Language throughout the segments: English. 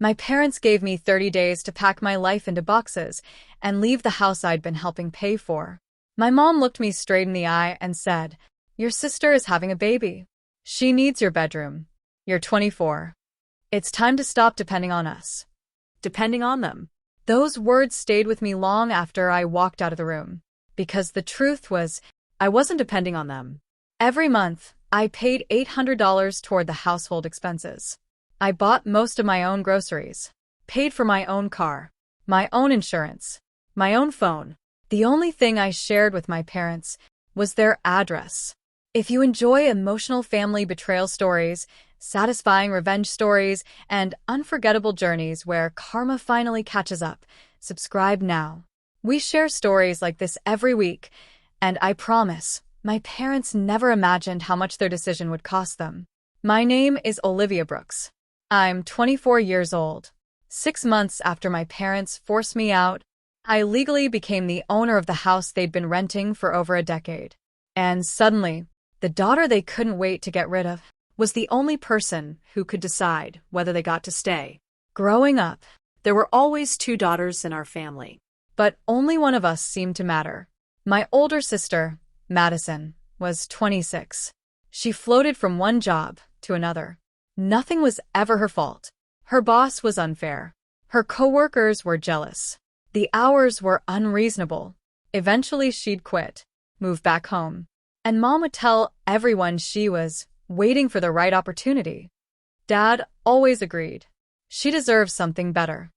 My parents gave me 30 days to pack my life into boxes and leave the house I'd been helping pay for. My mom looked me straight in the eye and said, "Your sister is having a baby. She needs your bedroom. You're 24. It's time to stop depending on us." Depending on them. Those words stayed with me long after I walked out of the room. Because the truth was, I wasn't depending on them. Every month, I paid $800 toward the household expenses. I bought most of my own groceries, paid for my own car, my own insurance, my own phone. The only thing I shared with my parents was their address. If you enjoy emotional family betrayal stories, satisfying revenge stories, and unforgettable journeys where karma finally catches up, subscribe now. We share stories like this every week, and I promise, my parents never imagined how much their decision would cost them. My name is Olivia Brooks. I'm 24 years old. 6 months after my parents forced me out, I legally became the owner of the house they'd been renting for over a decade. And suddenly, the daughter they couldn't wait to get rid of was the only person who could decide whether they got to stay. Growing up, there were always 2 daughters in our family, but only one of us seemed to matter. My older sister, Madison, was 26. She floated from one job to another. Nothing was ever her fault. Her boss was unfair. Her coworkers were jealous. The hours were unreasonable. Eventually she'd quit, move back home, and Mom would tell everyone she was waiting for the right opportunity. Dad always agreed. She deserves something better.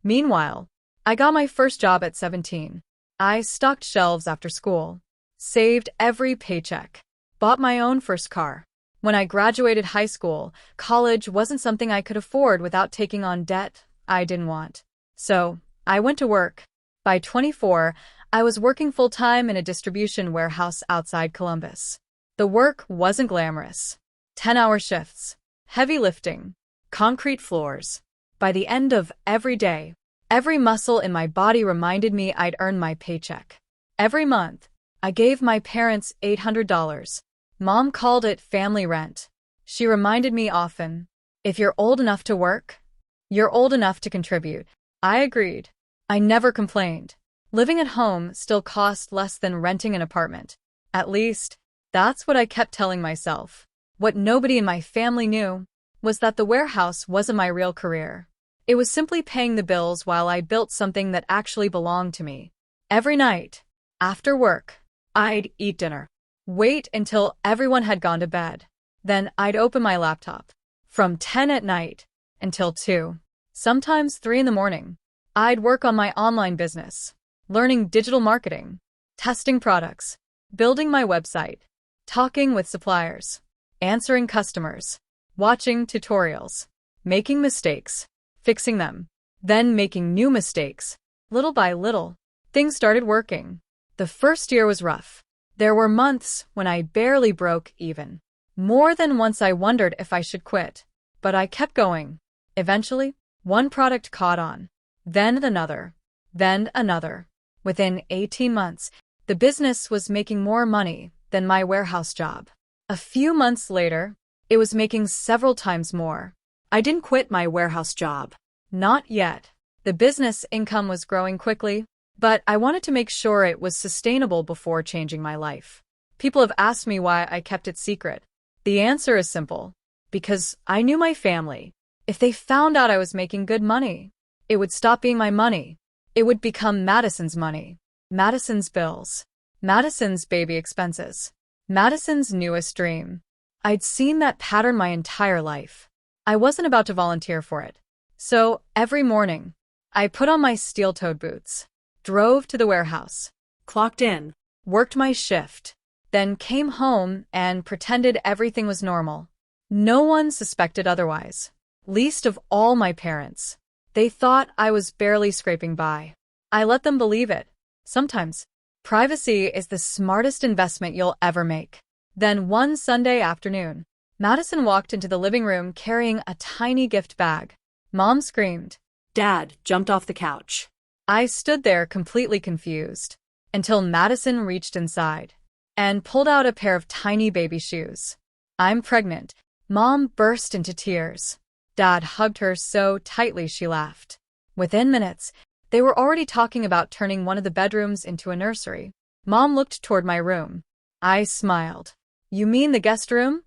Meanwhile, I got my first job at 17. I stocked shelves after school, saved every paycheck, bought my own first car. When I graduated high school, college wasn't something I could afford without taking on debt I didn't want. So, I went to work. By 24, I was working full-time in a distribution warehouse outside Columbus. The work wasn't glamorous. 10-hour shifts, heavy lifting, concrete floors. By the end of every day, every muscle in my body reminded me I'd earned my paycheck. Every month, I gave my parents $800. Mom called it family rent. She reminded me often, "If you're old enough to work, you're old enough to contribute." I agreed. I never complained. Living at home still cost less than renting an apartment. At least, that's what I kept telling myself. What nobody in my family knew was that the warehouse wasn't my real career. It was simply paying the bills while I built something that actually belonged to me. Every night, after work, I'd eat dinner. Wait until everyone had gone to bed. Then I'd open my laptop. From 10 at night until 2, sometimes 3 in the morning. I'd work on my online business, learning digital marketing, testing products, building my website, talking with suppliers, answering customers, watching tutorials, making mistakes, fixing them, then making new mistakes. Little by little, things started working. The first year was rough. There were months when I barely broke even. More than once I wondered if I should quit, but I kept going. Eventually, one product caught on, then another, then another. Within 18 months, the business was making more money than my warehouse job. A few months later, it was making several times more. I didn't quit my warehouse job. Not yet. The business income was growing quickly, but I wanted to make sure it was sustainable before changing my life. People have asked me why I kept it secret. The answer is simple. Because I knew my family. If they found out I was making good money, it would stop being my money. It would become Madison's money. Madison's bills. Madison's baby expenses. Madison's newest dream. I'd seen that pattern my entire life. I wasn't about to volunteer for it. So, every morning, I put on my steel-toed boots, drove to the warehouse, clocked in, worked my shift, then came home and pretended everything was normal. No one suspected otherwise, least of all my parents. They thought I was barely scraping by. I let them believe it. Sometimes, privacy is the smartest investment you'll ever make. Then one Sunday afternoon, Madison walked into the living room carrying a tiny gift bag. Mom screamed. Dad jumped off the couch. I stood there completely confused, until Madison reached inside and pulled out a pair of tiny baby shoes. I'm pregnant. Mom burst into tears. Dad hugged her so tightly she laughed. Within minutes, they were already talking about turning one of the bedrooms into a nursery. Mom looked toward my room. I smiled. You mean the guest room?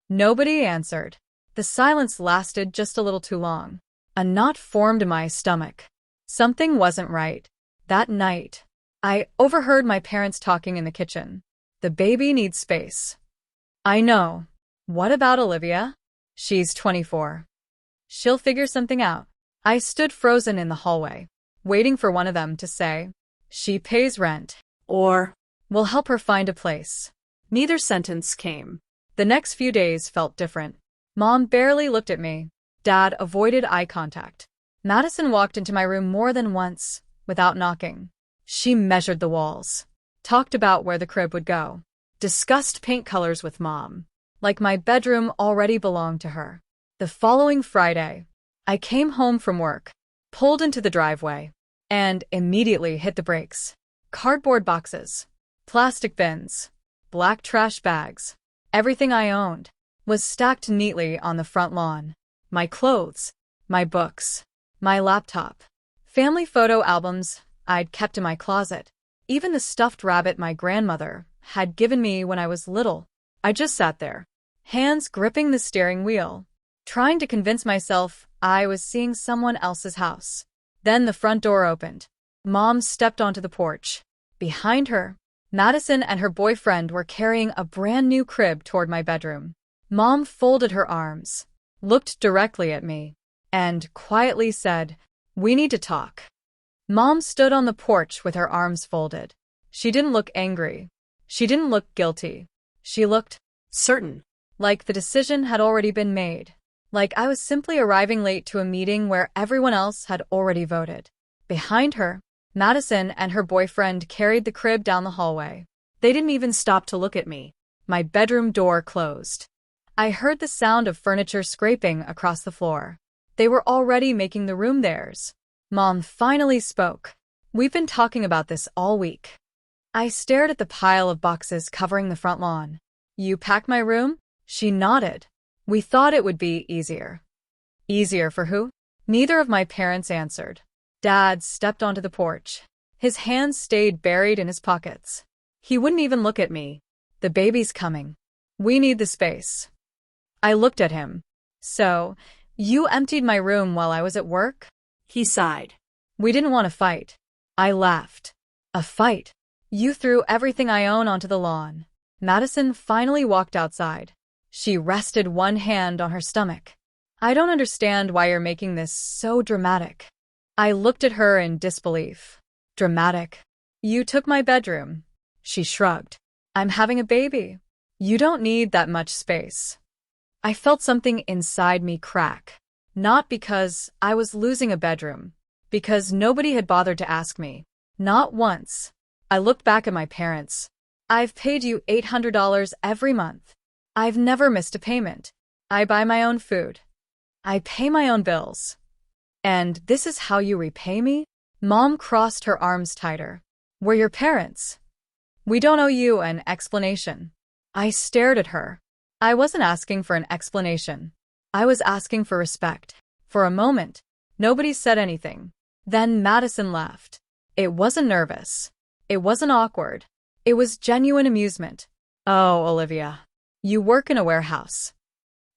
Nobody answered. The silence lasted just a little too long. A knot formed in my stomach. Something wasn't right. That night, I overheard my parents talking in the kitchen. The baby needs space. I know. What about Olivia? She's 24. She'll figure something out. I stood frozen in the hallway, waiting for one of them to say, she pays rent, or we'll help her find a place. Neither sentence came. The next few days felt different. Mom barely looked at me. Dad avoided eye contact. Madison walked into my room more than once, without knocking. She measured the walls, talked about where the crib would go, discussed paint colors with Mom, like my bedroom already belonged to her. The following Friday, I came home from work, pulled into the driveway, and immediately hit the brakes. Cardboard boxes, plastic bins, black trash bags, everything I owned was stacked neatly on the front lawn. My clothes, my books, my laptop, family photo albums I'd kept in my closet, even the stuffed rabbit my grandmother had given me when I was little. I just sat there, hands gripping the steering wheel, trying to convince myself I was seeing someone else's house. Then the front door opened. Mom stepped onto the porch. Behind her, Madison and her boyfriend were carrying a brand new crib toward my bedroom. Mom folded her arms, looked directly at me, and quietly said, "We need to talk." Mom stood on the porch with her arms folded. She didn't look angry. She didn't look guilty. She looked certain, like the decision had already been made, like I was simply arriving late to a meeting where everyone else had already voted. Behind her, Madison and her boyfriend carried the crib down the hallway. They didn't even stop to look at me. My bedroom door closed. I heard the sound of furniture scraping across the floor. They were already making the room theirs. Mom finally spoke. "We've been talking about this all week." I stared at the pile of boxes covering the front lawn. "You packed my room?" She nodded. "We thought it would be easier." Easier for who? Neither of my parents answered. Dad stepped onto the porch. His hands stayed buried in his pockets. He wouldn't even look at me. "The baby's coming. We need the space." I looked at him. "So, you emptied my room while I was at work?" He sighed. "We didn't want to fight." I laughed. "A fight? You threw everything I own onto the lawn." Madison finally walked outside. She rested one hand on her stomach. "I don't understand why you're making this so dramatic." I looked at her in disbelief. "Dramatic? You took my bedroom." She shrugged. "I'm having a baby. You don't need that much space." I felt something inside me crack. Not because I was losing a bedroom, because nobody had bothered to ask me. Not once. I looked back at my parents. "I've paid you $800 every month. I've never missed a payment. I buy my own food. I pay my own bills. And this is how you repay me?" Mom crossed her arms tighter. "We're your parents. We don't owe you an explanation." I stared at her. I wasn't asking for an explanation. I was asking for respect. For a moment, nobody said anything. Then Madison laughed. It wasn't nervous. It wasn't awkward. It was genuine amusement. "Oh, Olivia. You work in a warehouse.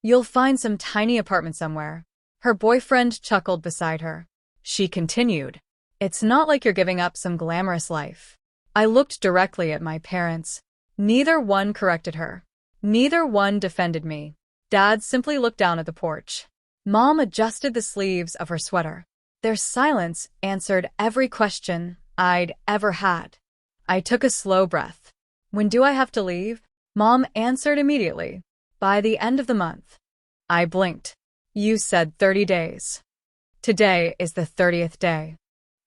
You'll find some tiny apartment somewhere." Her boyfriend chuckled beside her. She continued, "It's not like you're giving up some glamorous life." I looked directly at my parents. Neither one corrected her. Neither one defended me. Dad simply looked down at the porch. Mom adjusted the sleeves of her sweater. Their silence answered every question I'd ever had. I took a slow breath. "When do I have to leave?" Mom answered immediately. "By the end of the month." I blinked. "You said 30 days. Today is the 30th day."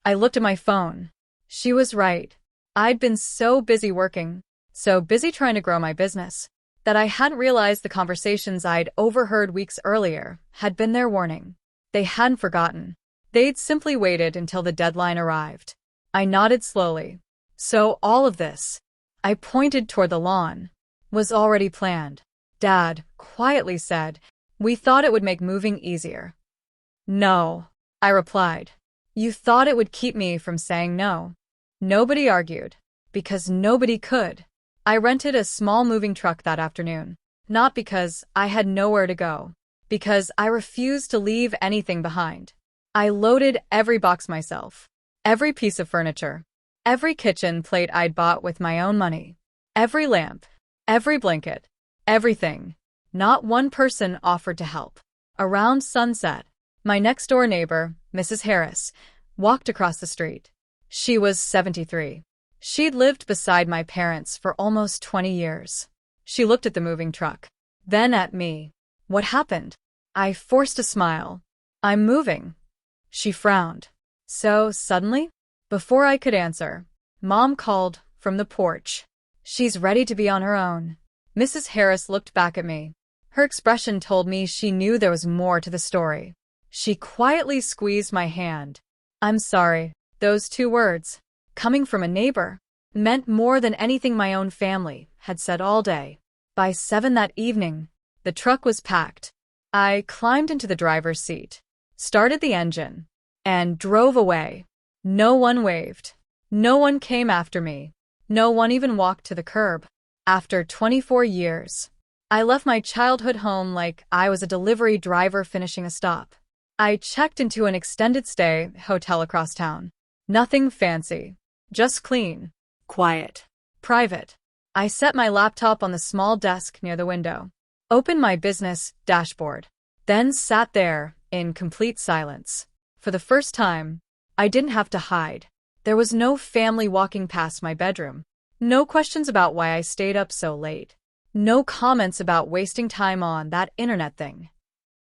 I looked at my phone. She was right. I'd been so busy working, so busy trying to grow my business, that I hadn't realized the conversations I'd overheard weeks earlier had been their warning. They hadn't forgotten. They'd simply waited until the deadline arrived. I nodded slowly. "So all of this," I pointed toward the lawn, "was already planned." Dad quietly said, We thought it would make moving easier. No, I replied. You thought it would keep me from saying no. Nobody argued, because nobody could. I rented a small moving truck that afternoon, not because I had nowhere to go, because I refused to leave anything behind. I loaded every box myself, every piece of furniture, every kitchen plate I'd bought with my own money, every lamp, every blanket, everything. Not one person offered to help. Around sunset, my next-door neighbor, Mrs. Harris, walked across the street. She was 73. She'd lived beside my parents for almost 20 years. She looked at the moving truck, then at me. What happened? I forced a smile. I'm moving. She frowned. So suddenly? Before I could answer, Mom called from the porch. She's ready to be on her own. Mrs. Harris looked back at me. Her expression told me she knew there was more to the story. She quietly squeezed my hand. I'm sorry. Those 2 words, coming from a neighbor, meant more than anything my own family had said all day. By 7 that evening, the truck was packed. I climbed into the driver's seat, started the engine, and drove away. No one waved. No one came after me. No one even walked to the curb. After 24 years, I left my childhood home like I was a delivery driver finishing a stop. I checked into an extended stay hotel across town. Nothing fancy, just clean, quiet, private. I set my laptop on the small desk near the window, opened my business dashboard, then sat there in complete silence. For the first time, I didn't have to hide. There was no family walking past my bedroom, no questions about why I stayed up so late, no comments about wasting time on that internet thing.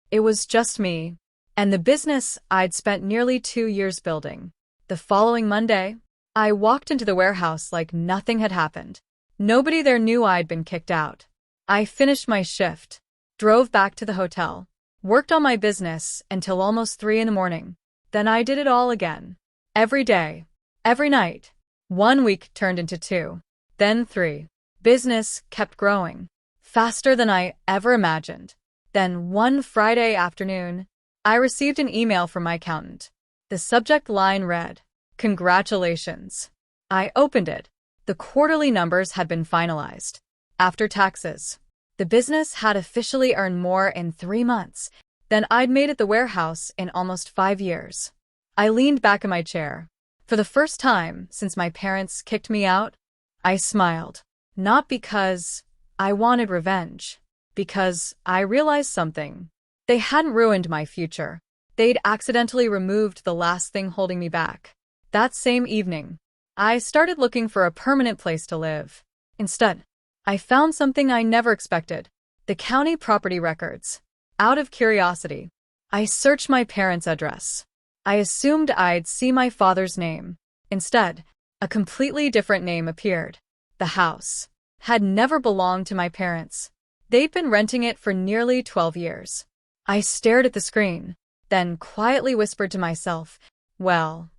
It was just me and the business I'd spent nearly 2 years building. The following Monday, I walked into the warehouse like nothing had happened. Nobody there knew I'd been kicked out. I finished my shift, drove back to the hotel, worked on my business until almost 3 in the morning. Then I did it all again. Every day, every night. 1 week turned into 2, then 3. Business kept growing, faster than I ever imagined. Then one Friday afternoon, I received an email from my accountant. The subject line read, "Congratulations." I opened it. The quarterly numbers had been finalized. After taxes, the business had officially earned more in 3 months than I'd made at the warehouse in almost 5 years. I leaned back in my chair. For the first time since my parents kicked me out, I smiled. Not because I wanted revenge, because I realized something. They hadn't ruined my future. They'd accidentally removed the last thing holding me back. That same evening, I started looking for a permanent place to live. Instead, I found something I never expected: the county property records. Out of curiosity, I searched my parents' address. I assumed I'd see my father's name. Instead, a completely different name appeared. The house had never belonged to my parents. They'd been renting it for nearly 12 years. I stared at the screen, then quietly whispered to myself, well,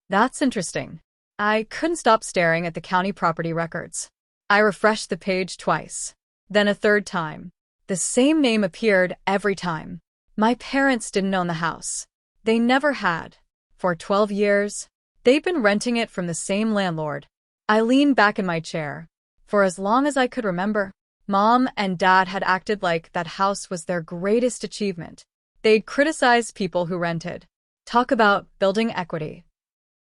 that's interesting. I couldn't stop staring at the county property records. I refreshed the page twice, then a third time. The same name appeared every time. My parents didn't own the house. They never had. For 12 years, they'd been renting it from the same landlord. I leaned back in my chair. For as long as I could remember, Mom and Dad had acted like that house was their greatest achievement. They'd criticize people who rented, talk about building equity,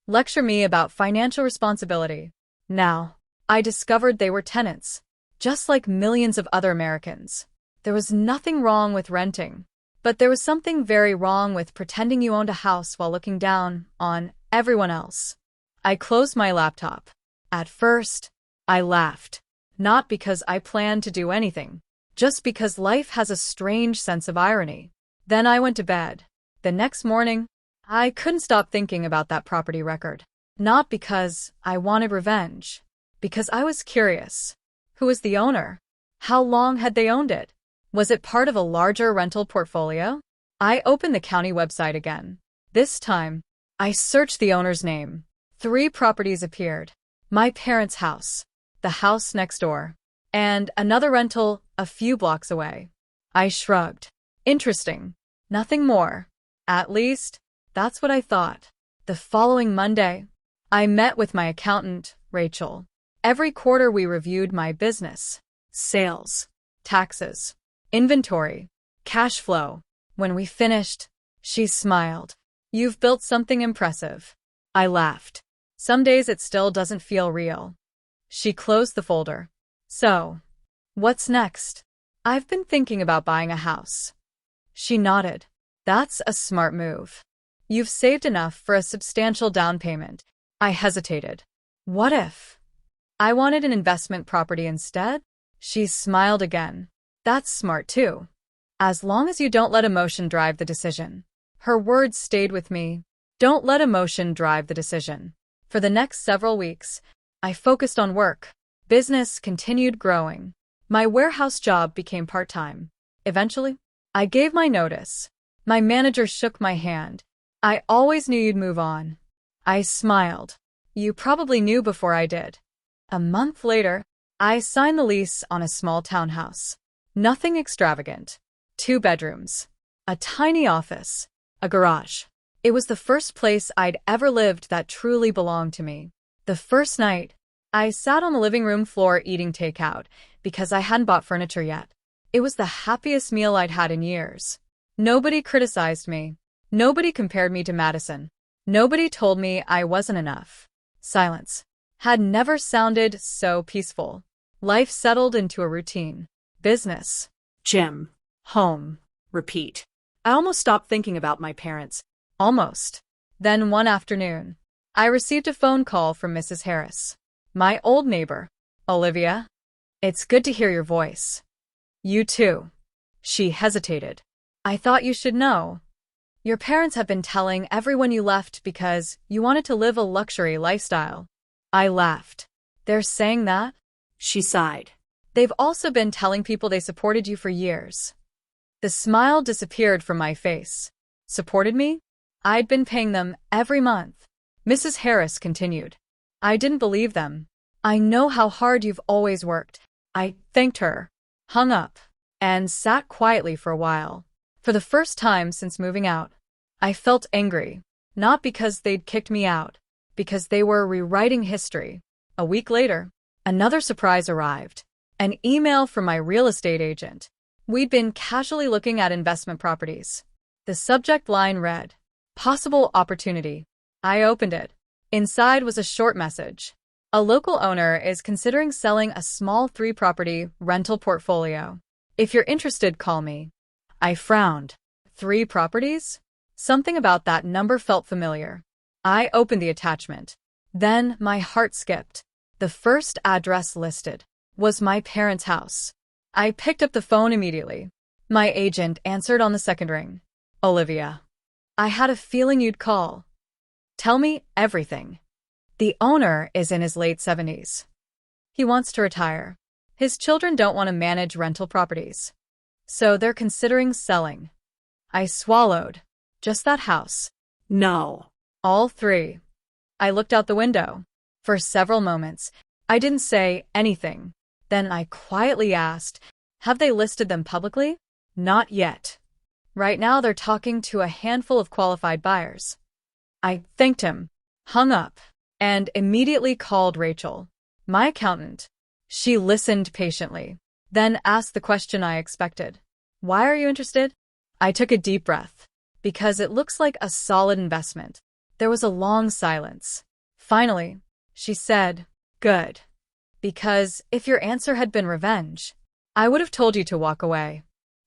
lecture me about financial responsibility. Now, I discovered they were tenants, just like millions of other Americans. There was nothing wrong with renting, but there was something very wrong with pretending you owned a house while looking down on everyone else. I closed my laptop. At first, I laughed. Not because I planned to do anything, just because life has a strange sense of irony. Then I went to bed. The next morning, I couldn't stop thinking about that property record. Not because I wanted revenge, because I was curious. Who was the owner? How long had they owned it? Was it part of a larger rental portfolio? I opened the county website again. This time, I searched the owner's name. 3 properties appeared. My parents' house, the house next door, and another rental a few blocks away. I shrugged. Interesting. Nothing more. At least, that's what I thought. The following Monday, I met with my accountant, Rachel. Every quarter we reviewed my business, sales, taxes, inventory, cash flow. When we finished, she smiled. You've built something impressive. I laughed. Some days it still doesn't feel real. She closed the folder. So, what's next? I've been thinking about buying a house. She nodded. That's a smart move. You've saved enough for a substantial down payment. I hesitated. What if I wanted an investment property instead? She smiled again. That's smart too. As long as you don't let emotion drive the decision. Her words stayed with me. Don't let emotion drive the decision. For the next several weeks, I focused on work. Business continued growing. My warehouse job became part-time. Eventually, I gave my notice. My manager shook my hand. I always knew you'd move on. I smiled. You probably knew before I did. A month later, I signed the lease on a small townhouse. Nothing extravagant. 2 bedrooms. A tiny office. A garage. It was the first place I'd ever lived that truly belonged to me. The first night, I sat on the living room floor eating takeout because I hadn't bought furniture yet. It was the happiest meal I'd had in years. Nobody criticized me. Nobody compared me to Madison. Nobody told me I wasn't enough. Silence had never sounded so peaceful. Life settled into a routine. Business. Gym. Home. Repeat. I almost stopped thinking about my parents. Almost. Then one afternoon, I received a phone call from Mrs. Harris. My old neighbor. Olivia. It's good to hear your voice. You too. She hesitated. I thought you should know. Your parents have been telling everyone you left because you wanted to live a luxury lifestyle. I laughed. They're saying that? She sighed. They've also been telling people they supported you for years. The smile disappeared from my face. Supported me? I'd been paying them every month. Mrs. Harris continued. I didn't believe them. I know how hard you've always worked. I thanked her, hung up, and sat quietly for a while. For the first time since moving out, I felt angry, not because they'd kicked me out, because they were rewriting history. A week later, another surprise arrived. An email from my real estate agent. We'd been casually looking at investment properties. The subject line read, Possible opportunity. I opened it. Inside was a short message. A local owner is considering selling a small 3-property rental portfolio. If you're interested, call me. I frowned. 3 properties? Something about that number felt familiar. I opened the attachment. Then my heart skipped. The first address listed was my parents' house. I picked up the phone immediately. My agent answered on the second ring. Olivia. I had a feeling you'd call. Tell me everything. The owner is in his late 70s. He wants to retire. His children don't want to manage rental properties. So they're considering selling. I swallowed. Just that house? No. All 3. I looked out the window. For several moments, I didn't say anything. Then I quietly asked, have they listed them publicly? Not yet. Right now they're talking to a handful of qualified buyers. I thanked him, hung up, and immediately called Rachel, my accountant. She listened patiently, then asked the question I expected. Why are you interested? I took a deep breath. Because it looks like a solid investment. There was a long silence. Finally, she said, Good. Because if your answer had been revenge, I would have told you to walk away.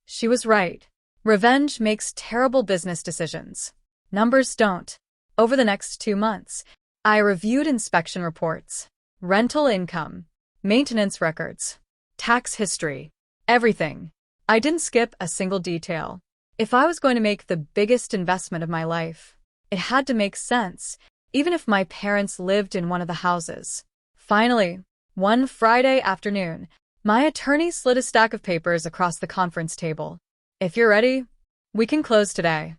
She was right. Revenge makes terrible business decisions. Numbers don't. Over the next 2 months, I reviewed inspection reports, rental income, maintenance records, tax history, everything. I didn't skip a single detail. If I was going to make the biggest investment of my life, it had to make sense, even if my parents lived in one of the houses. Finally, one Friday afternoon, my attorney slid a stack of papers across the conference table. If you're ready, we can close today.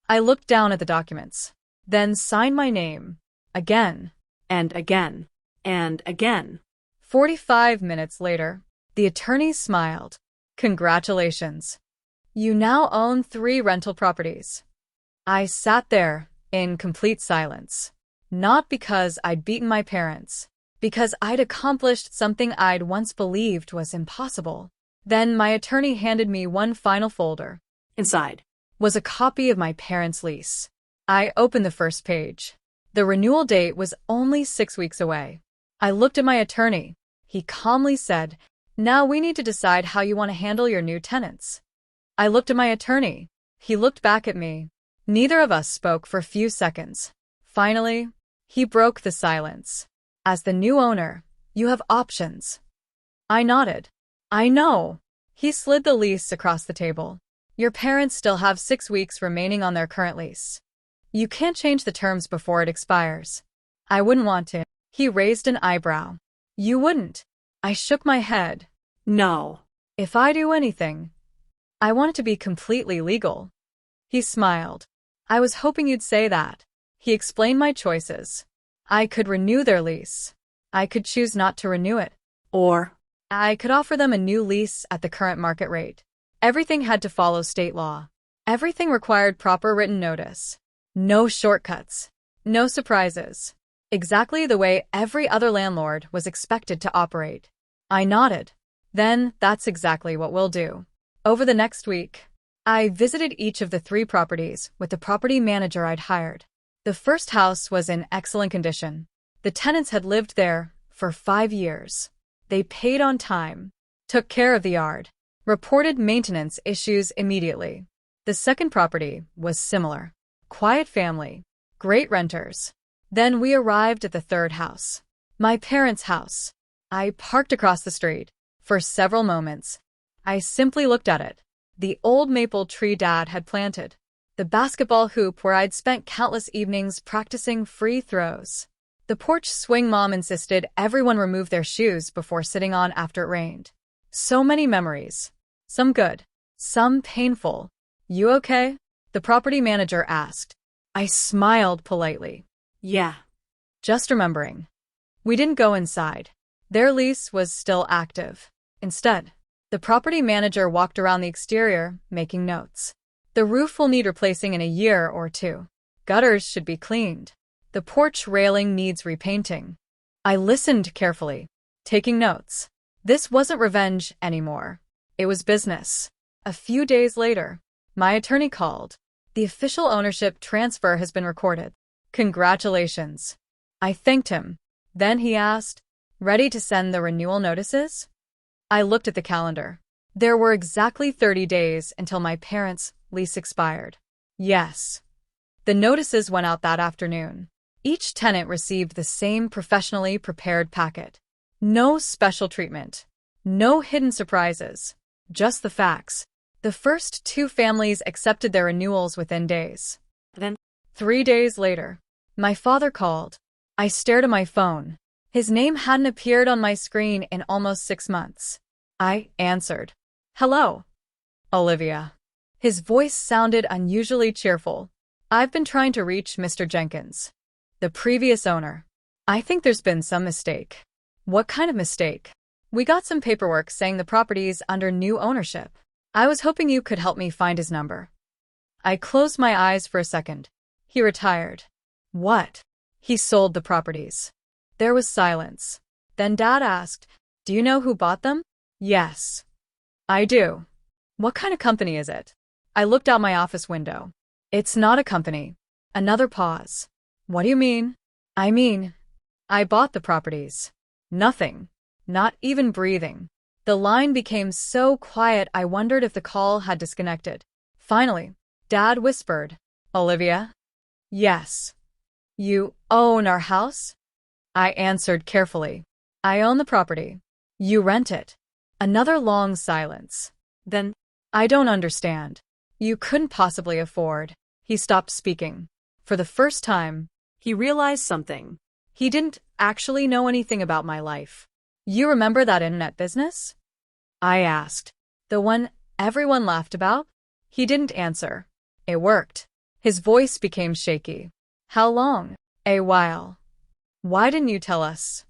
I looked down at the documents, then signed my name, again, and again, and again. 45 minutes later, the attorney smiled. Congratulations. You now own 3 rental properties. I sat there in complete silence. Not because I'd beaten my parents, because I'd accomplished something I'd once believed was impossible. Then my attorney handed me one final folder. Inside Was a copy of my parents' lease. I opened the first page. The renewal date was only 6 weeks away. I looked at my attorney. He calmly said, "Now we need to decide how you want to handle your new tenants." I looked at my attorney. He looked back at me. Neither of us spoke for a few seconds. Finally, he broke the silence. "As the new owner, you have options." I nodded. "I know." He slid the lease across the table. "Your parents still have 6 weeks remaining on their current lease. You can't change the terms before it expires." I wouldn't want to. He raised an eyebrow. "You wouldn't?" I shook my head. No. "If I do anything, I want it to be completely legal." He smiled. "I was hoping you'd say that." He explained my choices. I could renew their lease. I could choose not to renew it. Or I could offer them a new lease at the current market rate. Everything had to follow state law. Everything required proper written notice. No shortcuts. No surprises. Exactly the way every other landlord was expected to operate. I nodded. "Then that's exactly what we'll do." Over the next week, I visited each of the 3 properties with the property manager I'd hired. The first house was in excellent condition. The tenants had lived there for 5 years. They paid on time, took care of the yard, reported maintenance issues immediately. The second property was similar. Quiet family, great renters. Then we arrived at the third house, my parents' house. I parked across the street. For several moments, I simply looked at it. The old maple tree Dad had planted. The basketball hoop where I'd spent countless evenings practicing free throws. The porch swing Mom insisted everyone remove their shoes before sitting on after it rained. So many memories. Some good, some painful. "You okay?" the property manager asked. I smiled politely. Yeah. Just remembering. We didn't go inside. Their lease was still active. Instead, the property manager walked around the exterior, making notes. "The roof will need replacing in a year or 2. Gutters should be cleaned. The porch railing needs repainting." I listened carefully, taking notes. This wasn't revenge anymore. It was business. A few days later, my attorney called. "The official ownership transfer has been recorded. Congratulations." I thanked him. Then he asked, "Ready to send the renewal notices?" I looked at the calendar. There were exactly 30 days until my parents' lease expired. Yes. The notices went out that afternoon. Each tenant received the same professionally prepared packet. No special treatment. No hidden surprises. Just the facts. The first 2 families accepted their renewals within days. Then 3 days later, my father called. I stared at my phone. His name hadn't appeared on my screen in almost 6 months. I answered. "Hello, Olivia." His voice sounded unusually cheerful. "I've been trying to reach Mr. Jenkins, the previous owner. I think there's been some mistake." "What kind of mistake?" "We got some paperwork saying the property's under new ownership. I was hoping you could help me find his number." I closed my eyes for a second. He retired. What? He sold the properties. There was silence. Then Dad asked, "Do you know who bought them?" "Yes, I do." "What kind of company is it?" I looked out my office window. "It's not a company." Another pause. "What do you mean?" "I mean, I bought the properties." Nothing. Not even breathing. The line became so quiet I wondered if the call had disconnected. Finally, Dad whispered, "Olivia?" "Yes." "You own our house?" I answered carefully. "I own the property. You rent it." Another long silence. Then, "I don't understand." "You couldn't possibly afford." He stopped speaking. For the first time, he realized something. He didn't actually know anything about my life. "You remember that internet business?" I asked. "The one everyone laughed about?" He didn't answer. "It worked." His voice became shaky. "How long?" "A while." "Why didn't you tell us?"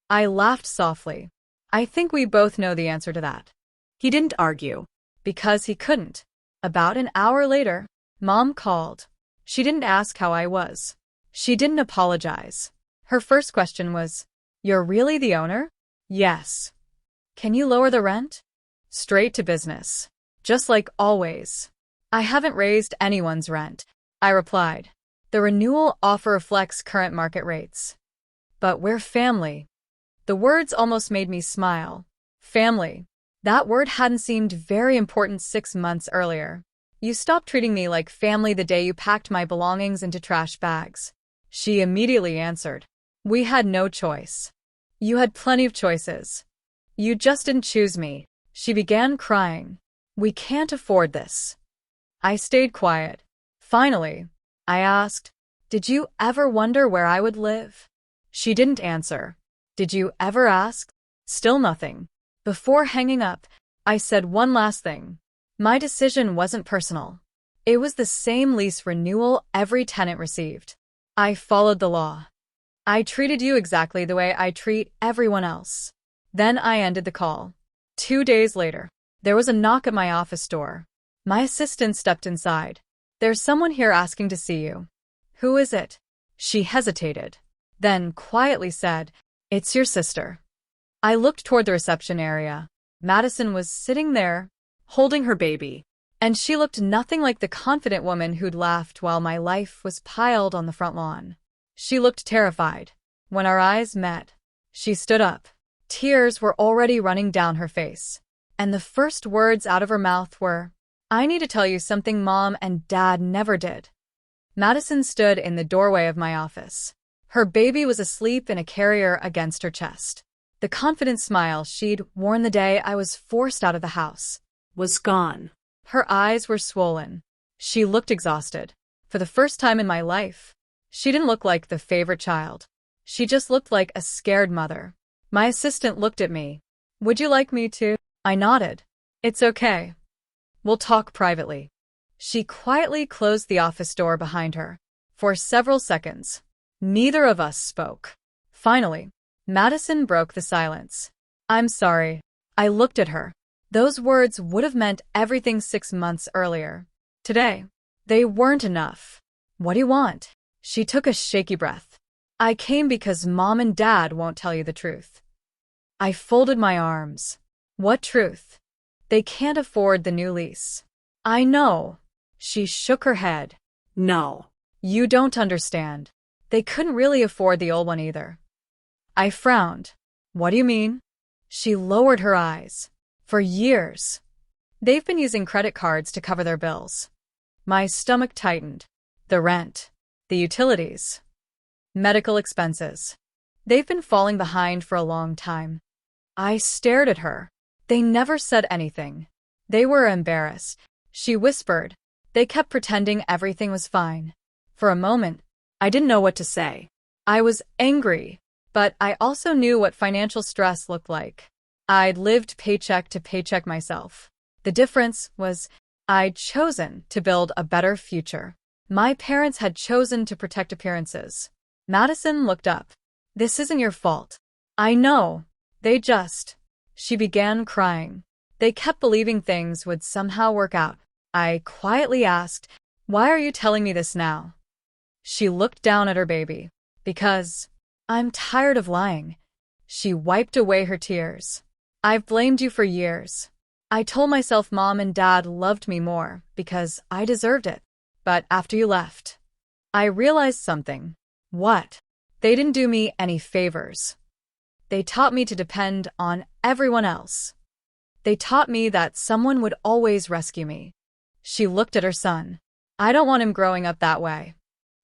I laughed softly. "I think we both know the answer to that." He didn't argue. "Because he couldn't." About an hour later, Mom called. She didn't ask how I was. She didn't apologize. Her first question was, "You're really the owner?" "Yes." "Can you lower the rent?" Straight to business. Just like always. "I haven't raised anyone's rent," I replied. "The renewal offer reflects current market rates." "But we're family." The words almost made me smile. Family. That word hadn't seemed very important 6 months earlier. "You stopped treating me like family the day you packed my belongings into trash bags." She immediately answered. "We had no choice." "You had plenty of choices. You just didn't choose me." She began crying. "We can't afford this." I stayed quiet. Finally, I asked, "Did you ever wonder where I would live?" She didn't answer. "Did you ever ask?" Still nothing. Before hanging up, I said one last thing. My decision wasn't personal. It was the same lease renewal every tenant received. I followed the law. I treated you exactly the way I treat everyone else. Then I ended the call. 2 days later, there was a knock at my office door. My assistant stepped inside. "There's someone here asking to see you." "Who is it?" She hesitated, then quietly said, "It's your sister." I looked toward the reception area. Madison was sitting there, Holding her baby. and she looked nothing like the confident woman who'd laughed while my life was piled on the front lawn. She looked terrified. When our eyes met, she stood up. Tears were already running down her face. And the first words out of her mouth were, "I need to tell you something Mom and Dad never did." Madison stood in the doorway of my office. Her baby was asleep in a carrier against her chest. The confident smile she'd worn the day I was forced out of the house Was gone. Her eyes were swollen. She looked exhausted. For the first time in my life, she didn't look like the favorite child. She just looked like a scared mother. My assistant looked at me. "Would you like me to?" I nodded. "It's okay. We'll talk privately." She quietly closed the office door behind her. For several seconds, neither of us spoke. Finally, Madison broke the silence. "I'm sorry." I looked at her. Those words would have meant everything 6 months earlier. Today, they weren't enough. "What do you want?" She took a shaky breath. "I came because Mom and Dad won't tell you the truth." I folded my arms. "What truth?" "They can't afford the new lease." "I know." She shook her head. No. "You don't understand. They couldn't really afford the old one either." I frowned. "What do you mean?" She lowered her eyes. "For years, they've been using credit cards to cover their bills." My stomach tightened. The rent, the utilities, medical expenses. They've been falling behind for a long time. I stared at her. They never said anything. They were embarrassed. She whispered. They kept pretending everything was fine. For a moment, I didn't know what to say. I was angry, but I also knew what financial stress looked like. I'd lived paycheck to paycheck myself. The difference was I'd chosen to build a better future. My parents had chosen to protect appearances. Madison looked up. "This isn't your fault." "I know. They just..." She began crying. "They kept believing things would somehow work out." I quietly asked, "Why are you telling me this now?" She looked down at her baby. "Because I'm tired of lying." She wiped away her tears. "I've blamed you for years. I told myself Mom and Dad loved me more because I deserved it. But after you left, I realized something." "What?" "They didn't do me any favors. They taught me to depend on everyone else. They taught me that someone would always rescue me." She looked at her son. "I don't want him growing up that way."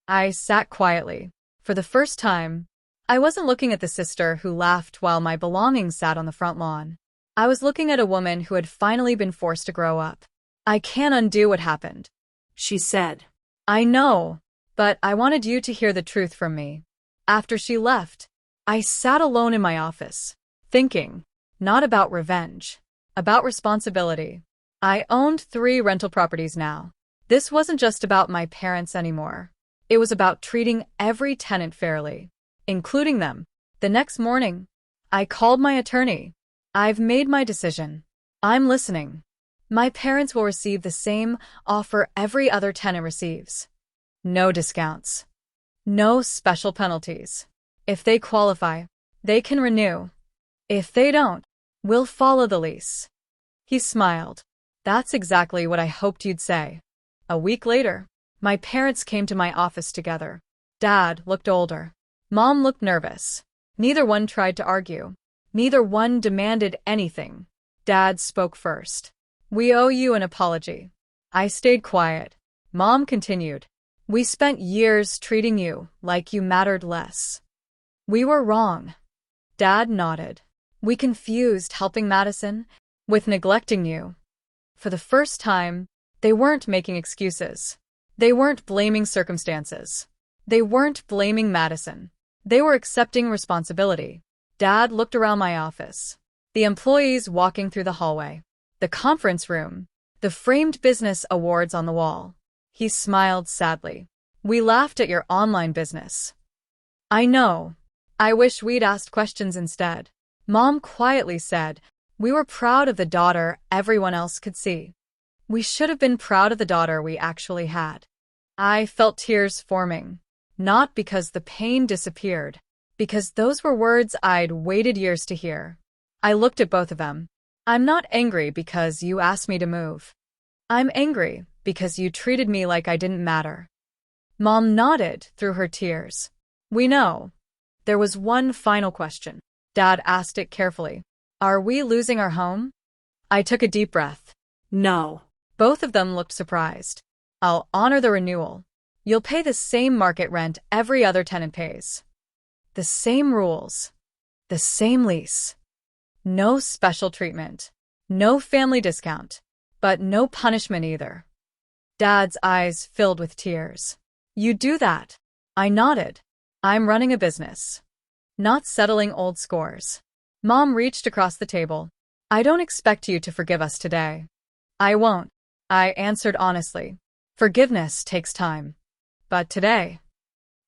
I sat quietly. For the first time, I wasn't looking at the sister who laughed while my belongings sat on the front lawn. I was looking at a woman who had finally been forced to grow up. "I can't undo what happened," she said. "I know, but I wanted you to hear the truth from me." After she left, I sat alone in my office, thinking, not about revenge, about responsibility. I owned 3 rental properties now. This wasn't just about my parents anymore. It was about treating every tenant fairly, including them. The next morning, I called my attorney. "I've made my decision. I'm listening." My parents will receive the same offer every other tenant receives. No discounts. No special penalties. If they qualify, they can renew. If they don't, we'll follow the lease. He smiled. That's exactly what I hoped you'd say. A week later, my parents came to my office together. Dad looked older. Mom looked nervous. Neither one tried to argue. Neither one demanded anything. Dad spoke first. We owe you an apology. I stayed quiet. Mom continued. We spent years treating you like you mattered less. We were wrong. Dad nodded. We confused helping Madison with neglecting you. For the first time, they weren't making excuses. They weren't blaming circumstances. They weren't blaming Madison. They were accepting responsibility. Dad looked around my office. The employees walking through the hallway. The conference room. The framed business awards on the wall. He smiled sadly. We laughed at your online business. I know. I wish we'd asked questions instead. Mom quietly said, we were proud of the daughter everyone else could see. We should have been proud of the daughter we actually had. I felt tears forming. Not because the pain disappeared, because those were words I'd waited years to hear. I looked at both of them. I'm not angry because you asked me to move. I'm angry because you treated me like I didn't matter. Mom nodded through her tears. We know. There was one final question. Dad asked it carefully. Are we losing our home? I took a deep breath. No. Both of them looked surprised. I'll honor the renewal. You'll pay the same market rent every other tenant pays. The same rules. The same lease. No special treatment. No family discount. But no punishment either. Dad's eyes filled with tears. You do that. I nodded. I'm running a business. Not settling old scores. Mom reached across the table. I don't expect you to forgive us today. I won't. I answered honestly. Forgiveness takes time. But today,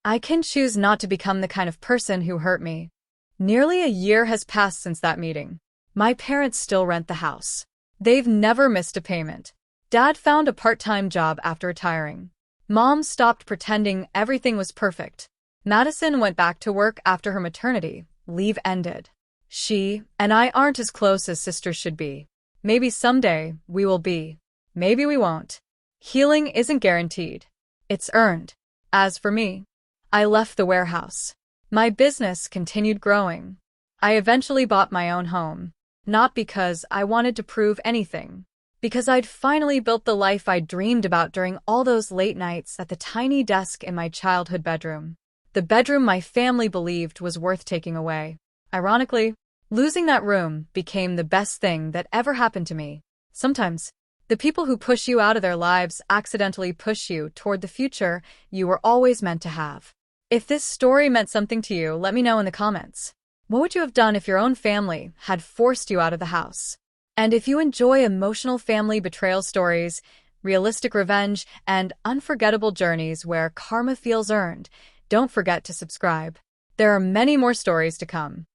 I can choose not to become the kind of person who hurt me. Nearly a year has passed since that meeting. My parents still rent the house. They've never missed a payment. Dad found a part-time job after retiring. Mom stopped pretending everything was perfect. Madison went back to work after her maternity leave ended. She and I aren't as close as sisters should be. Maybe someday we will be. Maybe we won't. Healing isn't guaranteed. It's earned. As for me, I left the warehouse. My business continued growing. I eventually bought my own home. Not because I wanted to prove anything. Because I'd finally built the life I dreamed about during all those late nights at the tiny desk in my childhood bedroom. The bedroom my family believed was worth taking away. Ironically, losing that room became the best thing that ever happened to me. Sometimes, the people who push you out of their lives accidentally push you toward the future you were always meant to have. If this story meant something to you, let me know in the comments. What would you have done if your own family had forced you out of the house? And if you enjoy emotional family betrayal stories, realistic revenge, and unforgettable journeys where karma feels earned, don't forget to subscribe. There are many more stories to come.